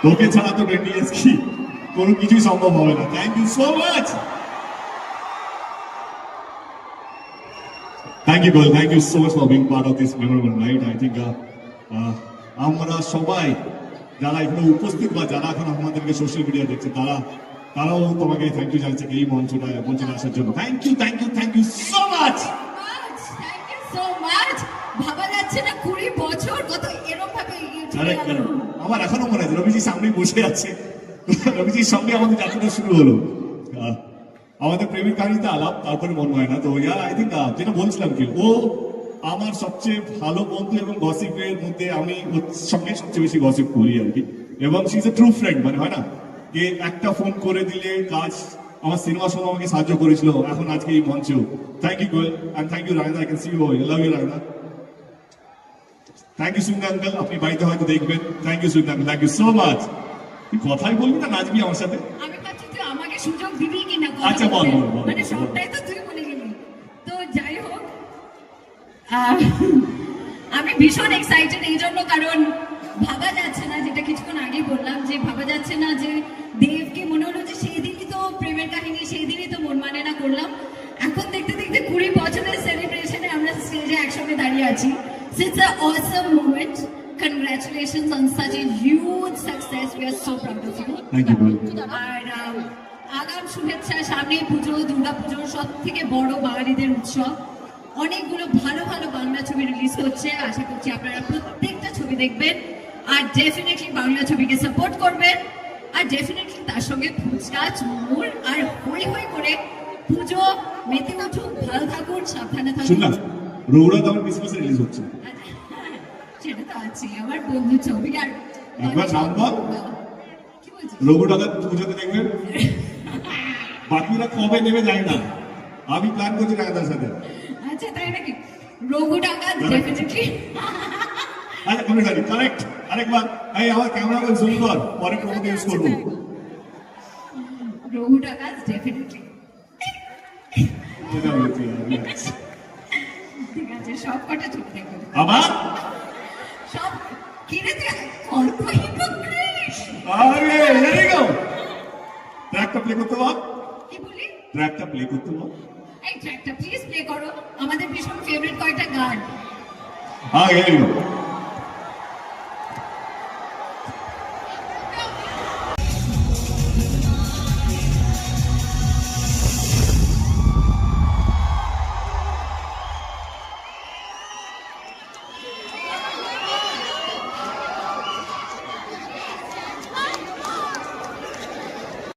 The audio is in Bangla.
তোকে ছাড়া তো 20 years কি কোনো কিছুই সম্ভব হবে না। Thank you so much. Thank you girl, thank you so much for being part of this memorable night. I think আমরা সবাই যারা এখানে উপস্থিত বা যারা এখন আমাদেরকে সোশ্যাল মিডিয়া দেখছে তারাও তোমাকে থ্যাংক ইউ জানছে এই মঞ্চে আসার জন্য। Thank you so much. Thank you so much. ভাবা যাচ্ছে না 20 বছর কত এরকম ভাবে আমার এখনো মনে আছে রবিজির সামনে বসে আছে, রবিজির সঙ্গে আমাদের যাত্রাটা শুরু হলো। আমাদের প্রেমিক কাহিনীতে আলাপ, তারপরে মন হয় না। তো ইয়ার আই থিঙ্ক যেটা বলছিলাম কি, ও আমার সবচেয়ে ভালো বন্ধু এবং গসিপের মধ্যে আমি ওর সঙ্গে সবচেয়ে বেশি গসিপ করি আর কি। এবং she is a true friend, মানে হয় না যে একটা ফোন করে দিলে কাজ। আমার সিনেমার সময় আমাকে সাহায্য করেছিল, এখন আজকে এই মঞ্চেও। Thank you Goel and thank you Raina. I can see you, love you Raina. Thank you Sundar uncle, আপনি বাড়িতে হয়তো দেখবেন। Thank you Sundar uncle, thank you so much. তুই কথাই বলবি না, নাচবি আমার সাথে? আমি ভাবছি তুই আমাকে সুযোগ দিবি কিনা। আচ্ছা বল, মানে সবটাই তো তুই বলে গেলি। তো যাই হোক, আমি ভীষণ এক্সাইটেড এই জন্য, কারণ ভাবা যাচ্ছে না, যেটা কিছুক্ষণ আগে বললাম, যে ভাবা যাচ্ছে না যে দেবকে মনে হলো যে সেই দিনই তো প্রেমের কাহিনী, সেই দিনই তো মন মানে না করলাম। এখন দেখতে দেখতে 20 বছরের সেলিব্রেশনে আমরা স্টেজে একসঙ্গে দাঁড়িয়ে আছি। It's an awesome moment. Congratulations on such a huge success. We are so proud of you. Thank you, bro. আর আগাম শুভেচ্ছা, সামনে পুজো, দুর্গা পুজো, সব থেকে বড় বাঙালিদের উৎসব। অনেকগুলো ভালো ভালো বাংলা ছবি রিলিজ করছে, আশা করছি আপনারা প্রত্যেকটা ছবি দেখবেন আর ডেফিনেটলি বাংলা ছবিকে সাপোর্ট করবেন। আর ডেফিনেটলি তার সঙ্গে ফুচকা, চুমুর আর হই হই করে পুজো মেতে উঠুক। ভালো থাকুন, সাবধানে শুন থাকুন। না, রৌরা তো আমার ক্রিসমাসে রিলিজ হচ্ছে। সেটা তো আছে, আমার বন্ধু ছবি। আর একবার নাম বল। কি বলছিস? রঘু টাকা পুজোতে দেখবেন। বাকিরা কবে নেবে জানি না, আমি প্ল্যান করছি রায়দার সাথে। আচ্ছা তাই নাকি? রঘু টাকা ডেফিনেটলি। আচ্ছা তুমি জানি কারেক্ট। আরেকবার এই আমার ক্যামেরাম্যান জুম কর, পরে প্রমোতে ইউজ করবো। রঘু টাকা ডেফিনেটলি। যেটা বলছি ঠিক আছে, সব কটা ছবি দেখবো। আবার সব কিনে তুই অল্প হিপোক্রিট। আরে লেটস গো। ট্র্যাকটা প্লে করতে বল। কি বলি? ট্র্যাকটা প্লে করতে বল। এই ট্র্যাকটা প্লিজ প্লে করো, আমাদের ভীষণ ফেভারিট কয়টা গান। হ্যাঁ, here you go.